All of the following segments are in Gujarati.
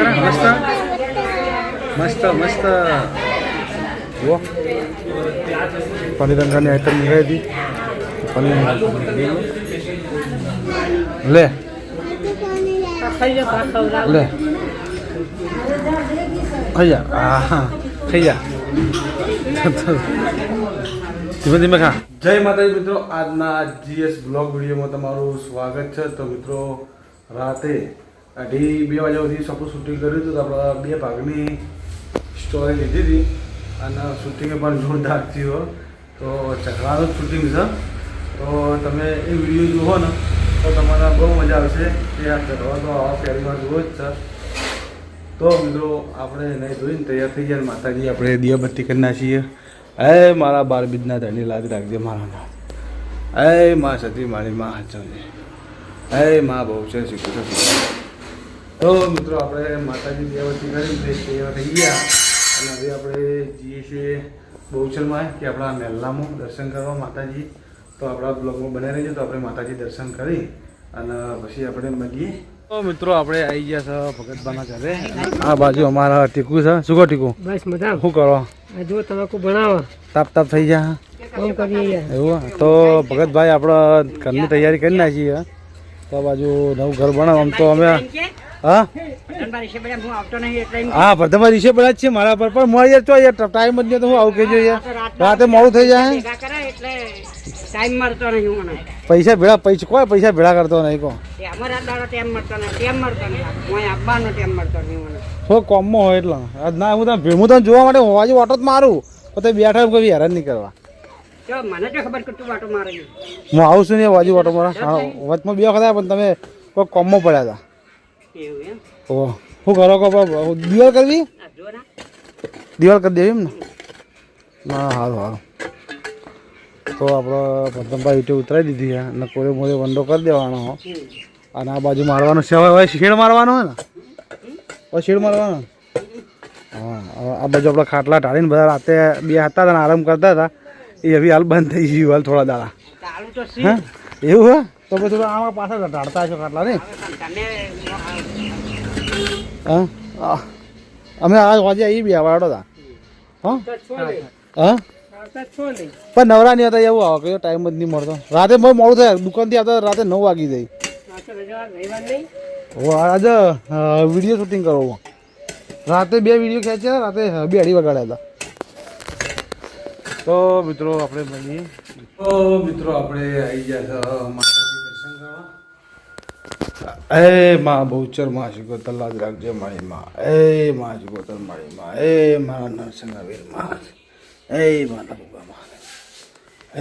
करा मस्त मस्त मस्त वो पनीर रंगा ने आइटम निकाली थी पनीर ले ले भैया हाँ भैया ધીમે ધીમે ખા. જય માતાજી મિત્રો, આજના જીએસ બ્લોગ વિડીયોમાં તમારું સ્વાગત છે. તો મિત્રો રાતે 2:30 વાગ્યા સુધી સપોઝ શૂટિંગ કર્યું હતું. તો આપણે 2 ભાગની સ્ટોરી લીધી હતી અને શૂટિંગ પણ જોરદાર થયું. તો ચકલાનું શૂટિંગ છે. તો તમે એ વિડીયો જુઓ ને તો તમારે બહુ મજા આવશે. કે આ ચકલા તો આવા પહેલી વાર જુઓ જ છે. તો મિત્રો આપણે નહીં જોઈને તૈયાર થઈ ગયા. માતાજી આપણે દીવાબત્તી કરી નાખીએ. એ મારા 12 બીજના ધણી લાજ રાખજે મારા નાથ. એ માં સતી મારી માં હાચવજે. એ માં બહુ છે શીખવું છે. તો મિત્રો આપણે માતાજી દીવાબત્તી કરી તૈયાર થઈ ગયા અને હવે આપણે જઈએ છીએ બહુચરમાં કે આપણા મહેલામાં દર્શન કરવા માતાજી. તો આપણા બ્લોગમાં બનાવી રહીએ. તો આપણે માતાજી દર્શન કરી અને પછી આપણે મળીએ. તો મિત્રો આપણે આવી ગયા છે ભગતબાના ઘરે. આ બાજુ અમારા ટીકુ છે. શું કહો ટીકુ? બસ મજા. શું કરો? જો તમાકુ બનાવો. તાપ તાપ થઈ જાય એવું. તો ભગતભાઈ આપણે ઘરની તૈયારી કરી નાખીએ. તો આ બાજુ નવું ઘર બનાવો. આમ તો અમે હા હા પ્રથમવાર રીસે પડ્યા જ છે મારા પર. પણ મળે યાર તો યાર ટાઈમ જ નહીં. તો હું આવું કહેજો યાર રાતે મોડું થઈ જાય. પૈસા ભેળા કોઈ પૈસા ભેળા કરતો નહીં. કહો શું કોમમાં હોય એટલે ના હું તને જોવા માટે હોવાજી ઓટો જ મારું. પછી બેઠા કોઈ હેરાન નહીં કરવા. હું આવું છું ને હોવાજી ઓટો મારા વચમાં 2 વખત પણ તમે કોઈ કોમમાં પડ્યા હતા. ઓહ શું કરો કહો? દિવાલ કરવી? દિવાલ કરી દેવી એમ ને? ના સારું સારું. તો આપણે પ્રથમભાઈ ઈટે ઉતરાવી દીધી છે અને કોરે મોરે વંડો કરી દેવાનો. અને આ બાજુ મારવાનો છે. હવે શેડ મારવાનો હોય ને? હવે શેડ મારવાનો. હા આ બાજુ આપણે ખાટલા ઢાળીને બધા રાતે 2 હતા અને આરામ કરતા હતા. એ હવે હાલ બંધ થઈ ગયું હાલ થોડા દાડા. હા એવું હે? તો પછી થોડા આમાં પાછા ઢાળતા હશો ખાટલા ને? હા અમે આ વાજે અહીં બી વાળો હતા. હા હા પણ નવરા નહીં હતા એવું આવે કયો ટાઈમ જ નહીં મળતો. રાતે બહુ મોડું થાય. દુકાનથી આવતા રાતે 9 વાગી જાય. આજે વિડીયો શૂટિંગ કરો. રાતે 2 વિડીયો ખેંચ્યા. રાતે 2:30 વાગ્યા હતા. તો મિત્રો આપણે મળીએ. તો મિત્રો આપણે આવી ગયા છે માતાજી દર્શન કરવા. એ માં બહુચર માં શિકોતર લાજ રાખજે મારી માં. એ માં શિકોતર મારી માં. એ મારા નરસિંહ વીર માં. એ માતા ભૂગા માં.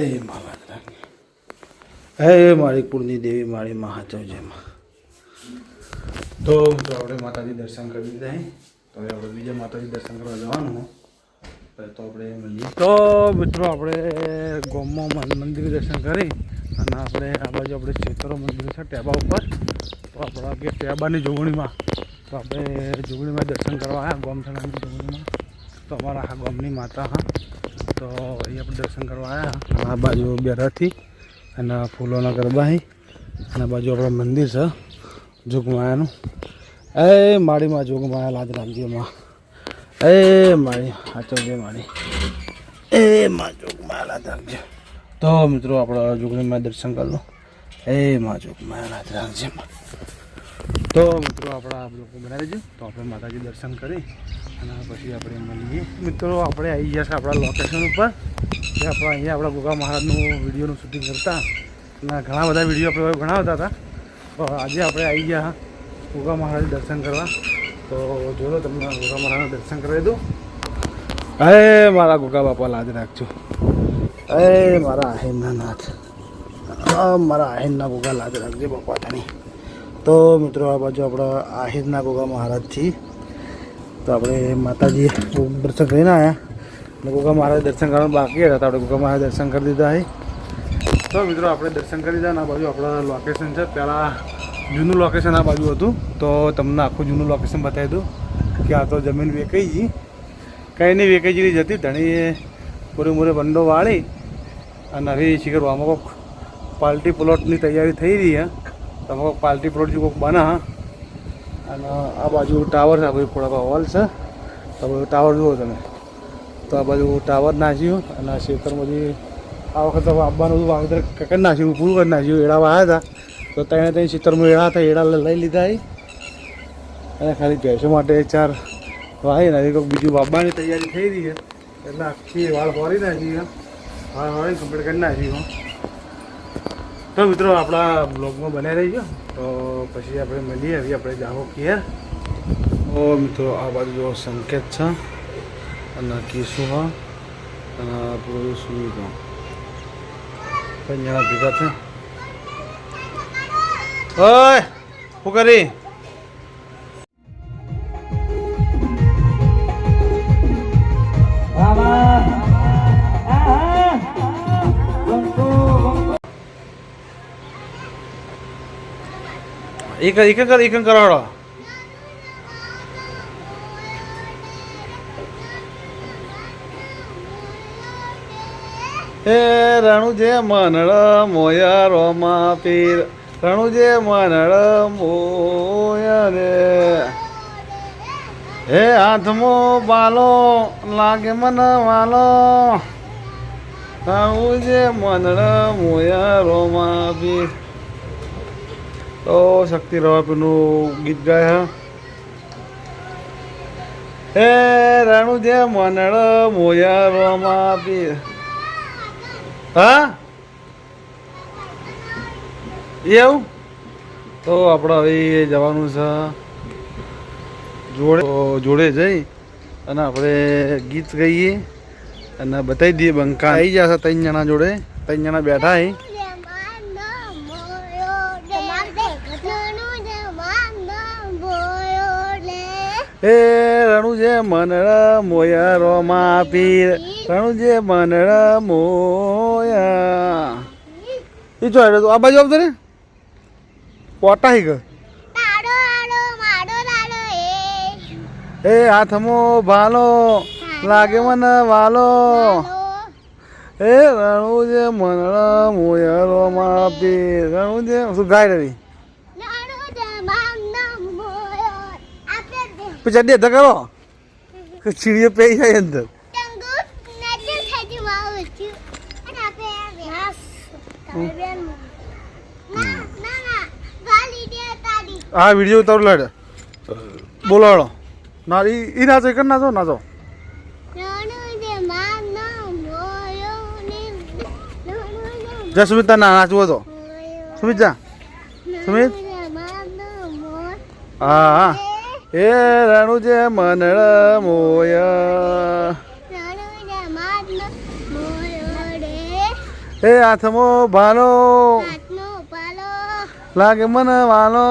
એ માં લાજ રાખજે. એ મારી કુળની દેવી મારી માં હાચવજે માં. તો મિત્રો આપણે માતાજી દર્શન કરી દીધા. તો હવે આપણે બીજા માતાજી દર્શન કરવા જવાનું. તો આપણે મળીએ. તો મિત્રો આપણે ગોમમાં મંદિર દર્શન કરી અને આપણે આ બાજુ આપણે ચેતરો મંદિર છે ટેબા ઉપર. તો આપણા કે ટેબાની જોગણીમાં તો આપણે જોગણીમાં દર્શન કરવા આવ્યા. ગોમસણાની જોગણીમાં. તો અમારા આ ગામની માતા હા. તો અહીં આપણે દર્શન કરવા આવ્યા. આ બાજુ બેરાથી અને ફૂલોના ગરબા. અને આ બાજુ આપણા મંદિર છે જોગમાયાનું. એ માળીમાં જોગમાયા લાજ રાખજે માં. એ મારી હાચવજે મારી. એ માં જોગમાયા લાજ રાખજે. તો મિત્રો આપણે જોગણીમાં દર્શન કરી લો. એ માં જોગમાયા લાજ રાખજે માં. તો મિત્રો આપણા આ લોકો બનાવી દેજો. તો આપણે માતાજી દર્શન કરી અને પછી આપણે મળીએ. મિત્રો આપણે આવી ગયા છે આપણા લોકેશન ઉપર. જે આપણે અહીંયા આપણા ગોગા મહારાજનું વિડીયોનું શૂટિંગ કરતા અને ઘણા બધા વિડીયો આપણે બનાવતા હતા. તો આજે આપણે આવી ગયા ગોગા મહારાજ દર્શન કરવા. તો જોયો તમને ગોગા મહારાજના દર્શન કરાવી દઉં. એ મારા ગોગા બાપા લાજ રાખજો. એ મારા આહિરના નાથ. મારા આહિરના ગોગા લાજ રાખજે બાપા તની. તો મિત્રો આ બાજુ આપણા આહિરના ગોગા મહારાજ છીએ. તો આપણે માતાજી દર્શન કરીને આવ્યા અને ગોગા મહારાજ દર્શન કરવાનું બાકી હતા. તો આપણે ગોગા મહારાજ દર્શન કરી દીધા છે. તો મિત્રો આપણે દર્શન કરી દીધા. અને આ બાજુ આપણા લોકેશન છે. પહેલાં જૂનું લોકેશન આ બાજુ હતું. તો તમને આખું જૂનું લોકેશન બતાવી દઉં કે આ તો જમીન વેચાઈ ગઈ. કંઈ નહીં વેચાઈ જેવી જતી. ધણીએ પૂરે મૂરે બંડો વાળી અને હવે શિખર આમાં કોઈક પાર્ટી પ્લોટની તૈયારી થઈ રહી છે. તમે કોઈક પાર્ટી પ્લોટ જો કોઈક બના અને આ બાજુ ટાવર છે, આ બાજુ થોડા હોલ છે, તો બધું ટાવર જુઓ તમે. તો આ બાજુ ટાવર નાખ્યું અને આ ખેતરમાંથી આ વખતે આપવાનું બધું વાવેતર કરી નાખ્યું, પૂરું કરી નાખ્યું. એડા વાવ્યા હતા તો ત્યાં ખેતરમાં એડા હતા, એડા લઈ લીધા અને ખાલી ભેંસો માટે 4 વાવી નાખી. કોઈક બીજું વાવવાની તૈયારી થઈ રહી છે એટલે આખી વાળ ફોરી નાખી, વાળ ફોરી કમ્પ્લીટ કરી નાખી. તો મિત્રો આપણા બ્લોગમાં બનાવી રહીજો, તો પછી આપણે મળીએ. હવે આપણે જાઓ ઘેર. તો મિત્રો આ બાજુ જો સંકેત છે અને કીસુ હા અને પૂરું સુઈ ગયો 5 જણા ભેગા છે. ઓય શું કરી? એક કરાવડો. હે રણુજે મનળ મોયા રોમા પીર, રણુજે મનળ મોયા રે. હે હાથમાં બાલો લાગે મન વાલો, રણુજે મનળ મોયા રોમા પીર. તો શક્તિ રવાપીનું ગીત ગાય. હે રણુજે મનળ મોયા રોમા પીર. હા એવું તો આપણે હવે જવાનું છે જોડે જઈ અને આપણે ગીત ગાઈએ અને બતાવી દઈએ. બંકા આવી જશે 3 જણા જોડે, 3 જણા બેઠા હે. હે રણુજે મનળ મોયા રોમા પીર, રણુજે મનળ મોયા. એ જો આ બાજુ આવતો ને પોટા હી ગયો. એ હાથમાં ભાલો લાગે મને વાલો, એ રણુજે મનળ મોયા રોમા પીર, રણુજે શું ગાય રહી. પછી અડે તો કરો ચીડીઓ પે જાય અંદર. હા વિડીયો ઉતારું લડે બોલાડો ના ઈ નાચો કર નાચો નાચો. જા સુમિત ના નાચવો તો સુમિત જા સુમિત. હા હા એ રણુજે મનળ મોયા, એ હાથમાં ભાલો લાગે મને વાલો,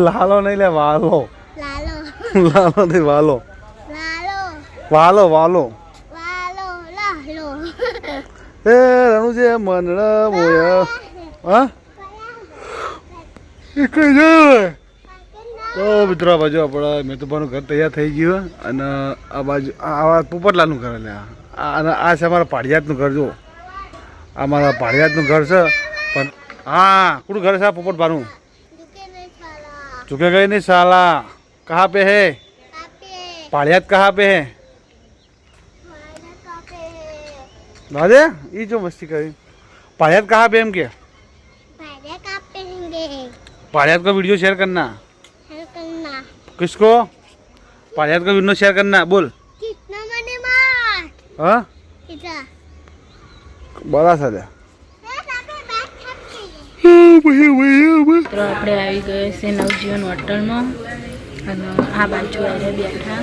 લાલો નહીં લે વાલો, લાલો નહીં વાલો, વાલો વાલો. એ રણુજે મનળ મોયા. હા કઈ જાય. તો મિત્રો આ બાજુ આપણા મેતુભાનું ઘર તૈયાર થઈ ગયું અને આ બાજુ આ પોપટલાલનું ઘર એટલે અને આ છે અમારા પાડિયાતનું ઘર. જો આ મારા પાડિયાતનું ઘર છે પણ હા કોનું ઘર છે આ પોપટભાનું? ચૂકે ગઈ નહીં સાલા. કહા પે હે પાડિયાત? કહા પે હે દાદે? એ જો મસ્તી કરી. पाड़ियात कहाँ पे हम के? पाड़ियात का वीडियो शेयर करना। किसको? पाड़ियात का वीडियो शेयर करना। बोल कितना मने मार? हाँ बड़ा सा दे। तो આપણે આવી ગયે છે નવજીવન હોટલમાં અને આ બાજુ આરે બેઠા.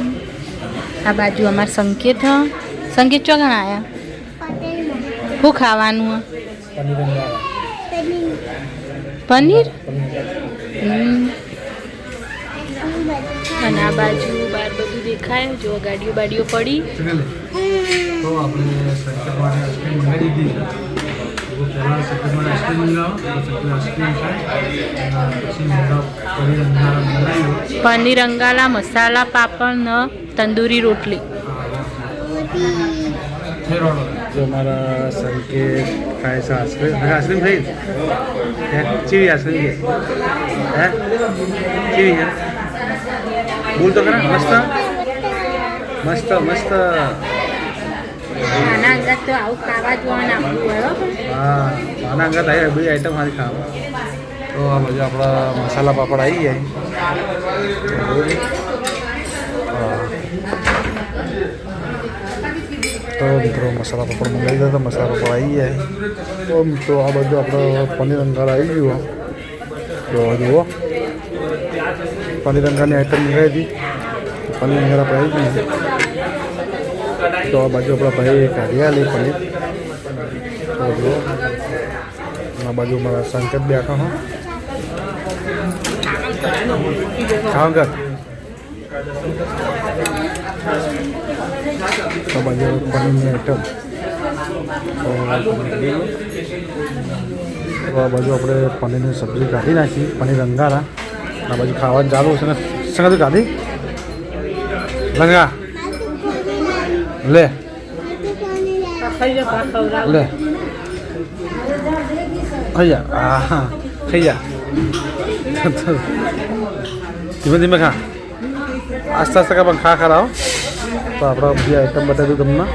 આ બાજુ અમાર સંકેત સંકેત ચોગણ આયા. શું ખાવાનું? પનીર. અને આ બાજુ બાર બધું દેખાય. જો ગાડીઓ બાડીઓ પડી. તો આપણે સંકેત માટે આઈસ્ક્રીમ મંગાવી દીધી છે. પહેલાં સંકેત માટે આઈસ્ક્રીમ મંગાવો પછી પનીર અંગાલા મસાલા પાપડ ને તંદૂરી રોટલી. જો મારા સંકેત ખાય છે આઈસ્ક્રીમ આઈસ્ક્રીમ ખાઈ હે ચીવી આઈસ્ક્રીમ છે હે ચીવી છે બોલ તો ખરા મસ્ત મસ્ત મસ્ત આના અંદર તો આવું ખાવા જોવાનું આપણું બરાબર હા આના અંગત આવી બધી આઈટમ મારી ખાવા તો આ બાજુ આપણા મસાલા પાપડ આવી જાય તો મિત્રો મસાલા પાપડ મંગાવી દીધા તો મસાલા પાપડ આવી જાય તો મિત્રો આ બધું આપણે પનીર અંગાર આવી ગયું તો જુઓ પનીર અંગારની આઈટમ મંગાવી હતી પનીર અંગાર આપણે આવી ગયું તો આ બાજુ આપણા ભાઈ કાઢ્યા લે પનીર તો જુઓ આ બાજુ મારા સંકેત બેઠો હો ખાવ કર આ બાજુ પનીરની આઈટમ તો આ બાજુ આપણે પનીરની સબ્જી કાઢી નાખી પનીર અંગારા આ બાજુ ખાવાનું ચાલુ છે ને સંગત કાઢી લંગા લે લે ખાઈ જા હા ખાઈ જા ધીમે ધીમે ખા આસ્તે આસ્તે કા પણ ખા ખરા તો આપણે બધી આઈટમ બતાવી દઉં તમને